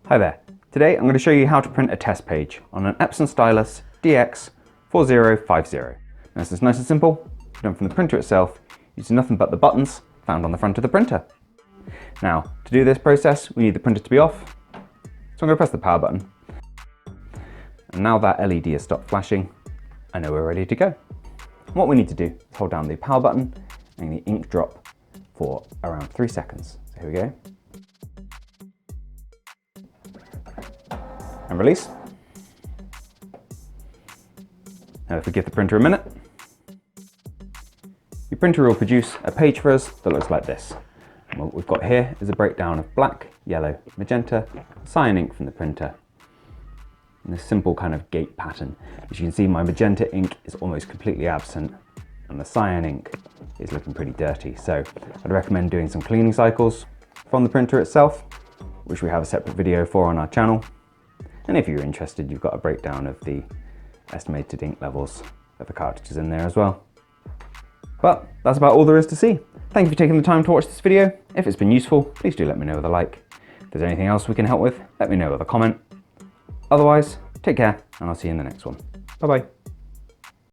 Hi there. Today I'm going to show you how to print a test page on an Epson Stylus DX4050. Now this is nice and simple, done from the printer itself, using nothing but the buttons found on the front of the printer. Now to do this process we need the printer to be off, so I'm going to press the power button. And now that LED has stopped flashing, I know we're ready to go. What we need to do is hold down the power button and the ink drop for around 3 seconds. So here we go. And release. Now if we give the printer a minute, your printer will produce a page for us that looks like this. And what we've got here is a breakdown of black, yellow, magenta, cyan ink from the printer. And this simple kind of gate pattern. As you can see, my magenta ink is almost completely absent and the cyan ink is looking pretty dirty. So I'd recommend doing some cleaning cycles from the printer itself, which we have a separate video for on our channel. And if you're interested, you've got a breakdown of the estimated ink levels of the cartridges in there as well. But that's about all there is to see. Thank you for taking the time to watch this video. If it's been useful, please do let me know with a like. If there's anything else we can help with, let me know with a comment. Otherwise, take care and I'll see you in the next one. Bye bye.